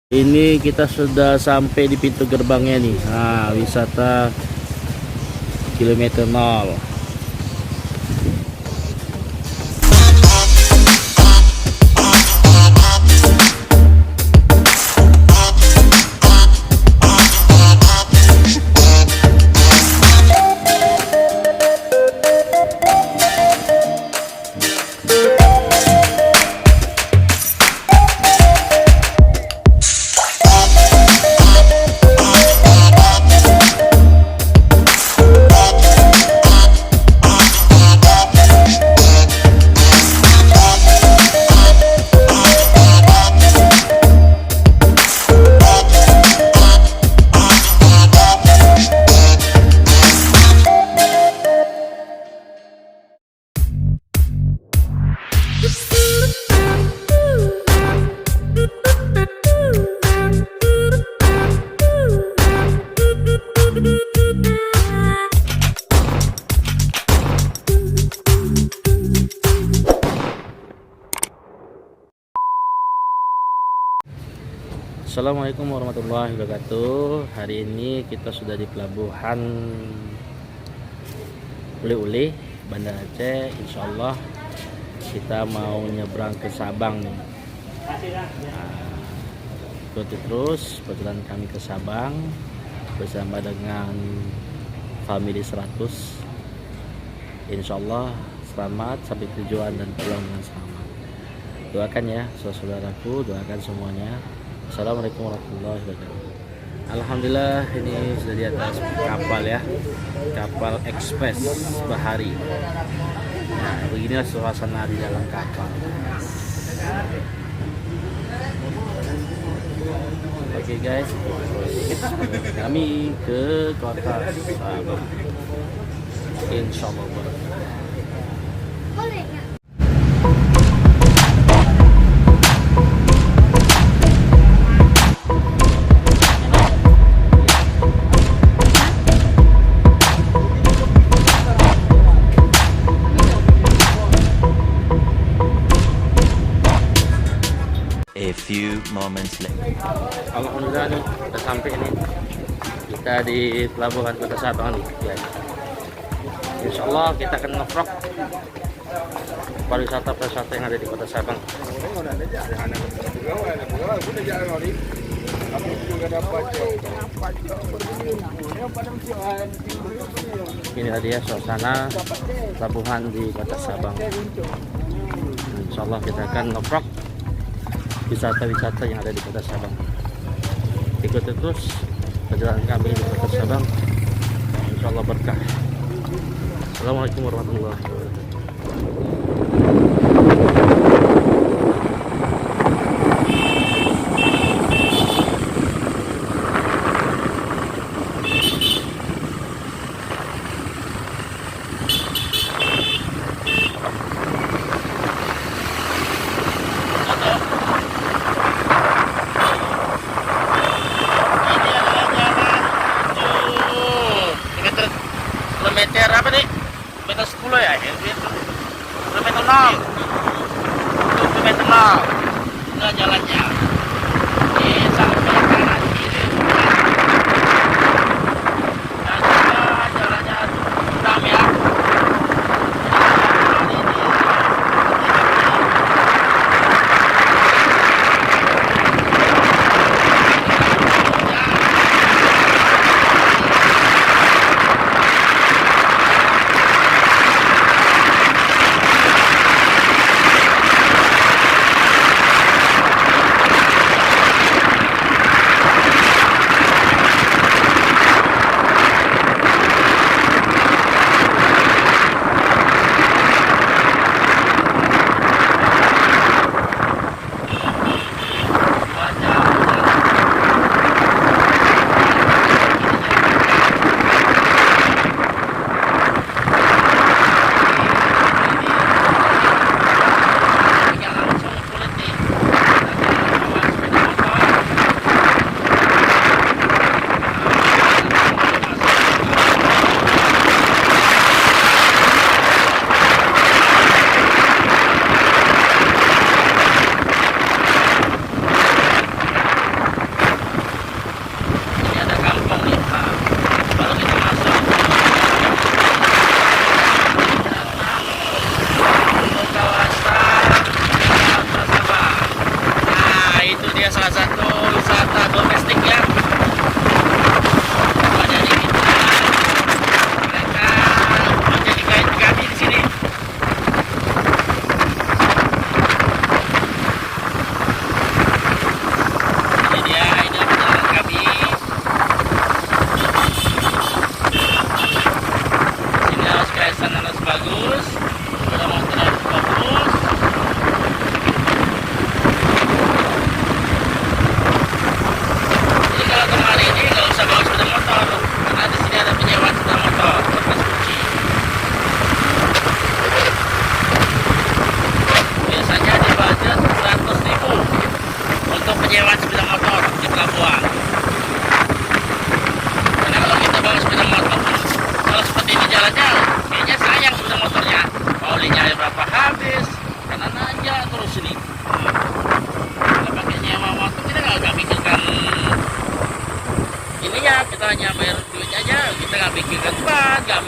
Ini kita sudah sampai di pintu gerbangnya nih. Nah, wisata kilometer 0. Assalamualaikum warahmatullahi wabarakatuh. Hari ini kita sudah di pelabuhan Ule-Ule, Banda Aceh. Insya Allah kita mau nyebrang ke Sabang nih. Ikuti terus perjalanan kami ke Sabang bersama dengan family 100. Insya Allah selamat sampai tujuan dan pulang dengan selamat. Doakan ya saudaraku, doakan semuanya. Assalamualaikum warahmatullahi wabarakatuh. Alhamdulillah ini sudah di atas kapal ya, kapal ekspres bahari. Nah, beginilah suasana di dalam kapal. Oke guys, kami ke kota Sabang. Insya Allah. A few moments later. Alhamdulillah nih udah sampai nih kita di pelabuhan Kota Sabang nih guys. Insya Allah kita akan nge-vlog pariwisata yang ada di Kota Sabang. Ini tadi ya suasana pelabuhan di Kota Sabang. Insya Allah kita akan nge-vlog wisata-wisata yang ada di Kota Sabang. Ikuti terus perjalanan kami di Kota Sabang. Insya Allah berkah. Assalamualaikum warahmatullahi wabarakatuh. Kilometer apa nih? Kilometer 10 ya? Kilometer 0. Kilometer 0. Enggak jalannya. Sampai kanan kiri. Dan juga jalannya curam ya.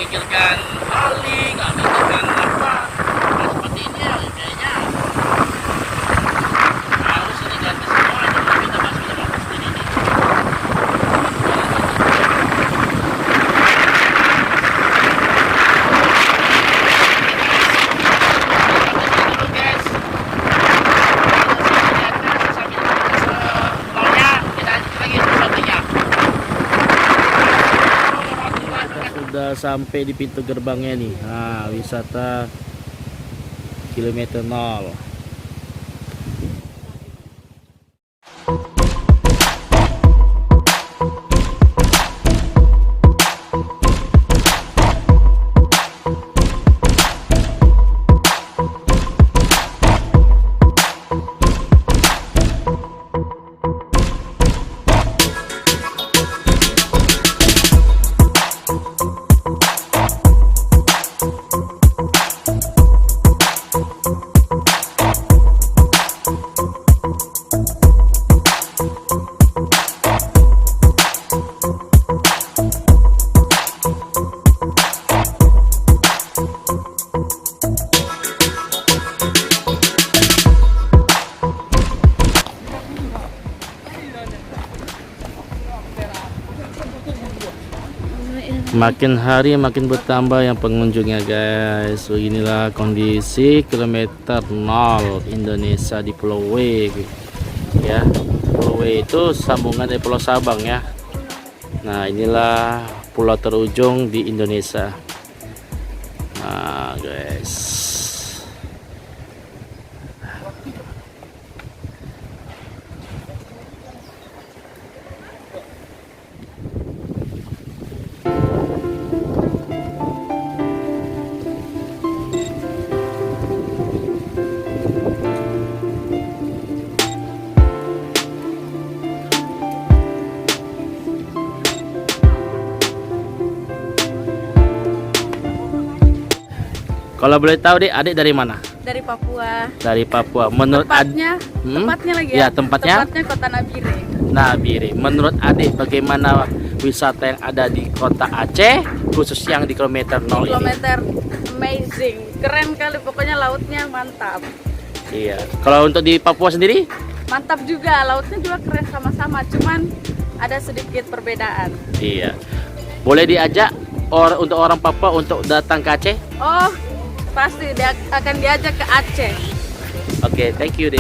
mikirkan maling, nggak mikirkan apa. Nah, seperti ini ya kayaknya harus ini ganti semua. Jadi kita masuk ke dalam sini nih. Sudah sampai di pintu gerbangnya nih. Nah, wisata kilometer 0. Makin hari makin bertambah yang pengunjungnya guys. So inilah kondisi kilometer 0 Indonesia di Pulau W ya. Pulau W itu sambungan dari Pulau Sabang ya. Nah inilah pulau terujung di Indonesia. Nah guys, kalau boleh tahu deh, adik dari mana? Dari Papua. Dari Papua. Menurut Tepatnya, tepatnya lagi ya. Ya, tempatnya Kota Nabire. Nabire. Menurut adik bagaimana wisata yang ada di kota Aceh, khusus yang di kilometer 0 ini? Kilometer amazing, keren kali pokoknya, lautnya mantap. Iya. Kalau untuk di Papua sendiri? Mantap juga, lautnya juga keren sama-sama, cuman ada sedikit perbedaan. Iya. Boleh diajak untuk orang Papua untuk datang ke Aceh? Oh, pasti dia akan diajak ke Aceh. Oke, thank you deh.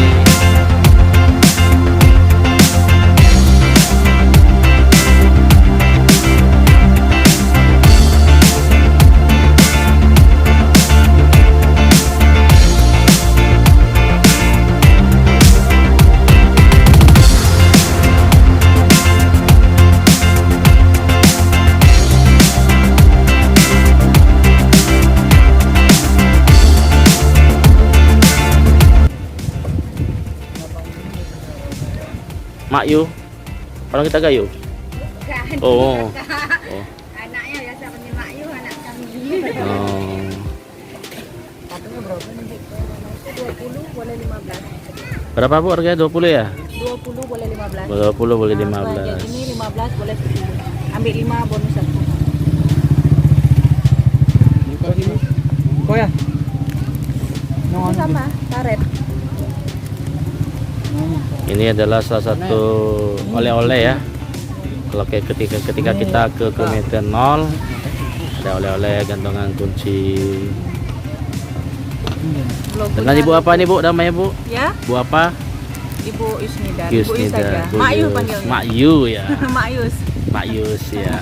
Mak Yu, orang kita gayu. Oh. Oh. Anaknya biasa panggil Mak Yu, anak kami. Oh. Katanya berapa nih? 20 boleh 15. Berapa Bu harganya? 20 ya? 20 boleh 15. 20 boleh Yang 15. ini 15 boleh 10. Ambil 5 bonus 1. Kok ya? Itu sama, karet. Ini adalah salah satu oleh-oleh ya. Kalau kayak ketika kita ke kilometer 0, ada oleh-oleh, gantungan kunci. Dengan Ibu apa nih Bu namanya Bu? Ya, Bu apa? Ibu Yusnida. Ibu Yus Yusnida. saja. Bu Mak Yu Yus. panggilnya. Mak Yu ya. Mak Yus. Mak Yus ya.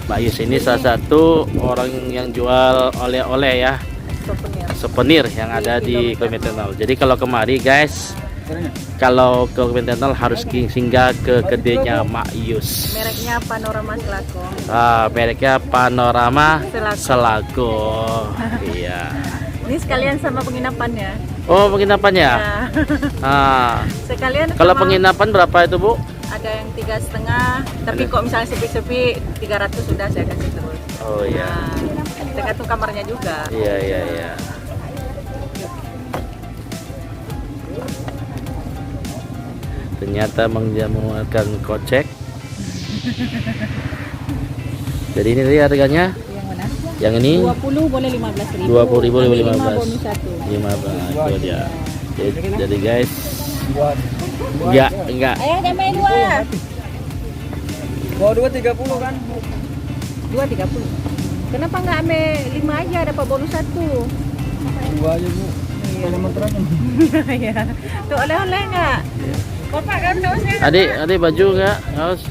Mak Yus ini salah satu orang yang jual oleh-oleh ya, Souvenir. souvenir yang ada di kilometer 0. Jadi kalau kemari guys, kalau ke kilometer 0 harus singgah ke kedainya Mak Yus. Mereknya Panorama Selako. Mereknya Panorama Selako. Selako. Iya. Ini sekalian sama penginapannya. Oh, penginapannya. Ya. Sekalian Kalau sama- penginapan berapa itu Bu? ada yang 3,5, tapi kok misalnya sepi-sepi 300 sudah saya kasih terus. Oh iya. Nah, tergantung kamarnya juga. Iya iya iya. Ternyata menjamukan kocek. Jadi ini tadi harganya Yang mana? Yang ini 20 boleh 15.000. 20.000 Ambil 15. 5 bonus 1. 15 itu dia. Jadi guys, Buat. enggak. Ayo ambil 2. Bawa 2 30 kan? 2 30. Kenapa nggak ambil 5 aja dapat bonus 1? 2 aja bu. Ada motornya. Iya. Tuh oleh-oleh nggak? Bapak kan kaosnya. Adik baju enggak? Kaos.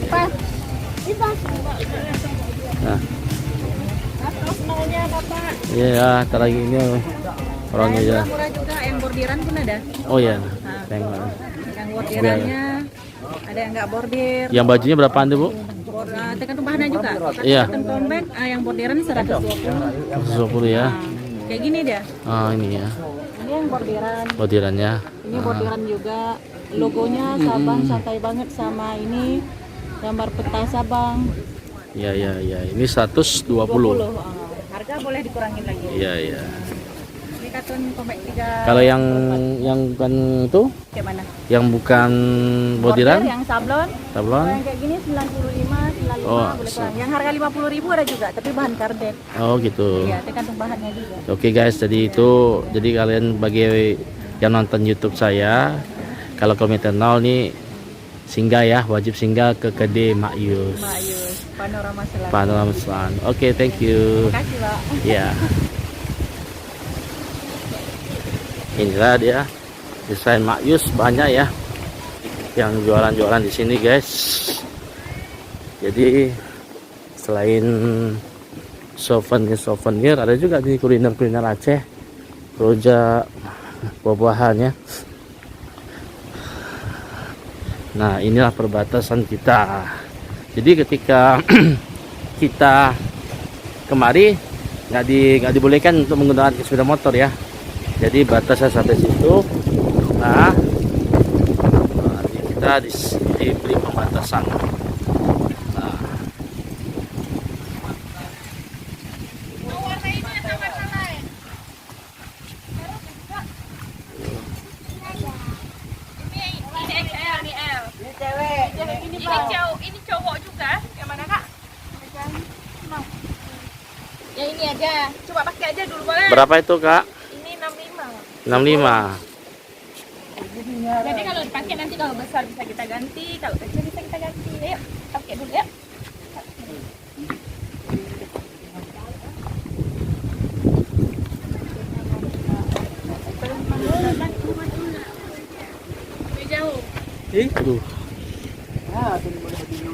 Pas. Pas. Nah, Kaos maunya Bapak. iya ya, ntar lagi ini orangnya aja. Murah juga, yang bordiran pun ada. Oh iya. Nah, Tengok. yang bordirannya ada yang nggak bordir. Yang bajunya berapaan tuh, Bu? Tergantung bahannya juga. Iya. Tergantung bag, yang bordiran 120. 120 ya. Kayak gini dia. Ah, ini ya. Ini yang bordiran. Bordirannya. Ini bordiran juga. Logonya Sabang santai banget sama ini gambar peta Sabang. Iya. Ini 120. 20. Harga boleh dikurangin lagi. Iya. Ini karton komik 3. Kalau yang bukan itu, Kayak mana? yang bukan bordiran, Bordir yang sablon. sablon. Kalau yang kayak gini 95, 95 Oh, boleh kurang. Yang harga 50.000 ada juga, tapi bahan kardet. Oh gitu. Iya, tergantung bahannya juga. Oke guys, jadi kalian bagi yang nonton YouTube saya, kalau komentar nol nih singgah ya, wajib singgah ke kedai Mak Yus. Mak Yus, Panorama Selatan. Panorama Selatan. Oke, thank you. Terima kasih, Pak. Ya. Inilah dia desain Mak Yus, banyak ya yang jualan di sini guys. Jadi selain souvenir ada juga di kuliner Aceh, rojak, buah-buahannya. Nah, inilah perbatasan kita. Jadi ketika kita kemari nggak dibolehkan untuk menggunakan sepeda motor ya. Jadi batasnya sampai situ. Nah, kita diberi pembatasan. Nah, Ini cowok juga. Yang mana, Kak? Yang ini aja. Coba pakai aja dulu boleh. berapa itu Kak? Ini 65. 65. Jadi kalau dipakai nanti kalau besar bisa kita ganti, kalau kecil bisa kita ganti. Ayo, pakai dulu ya. Jauh. Ih. Aduh. Ah, tuh boleh begini.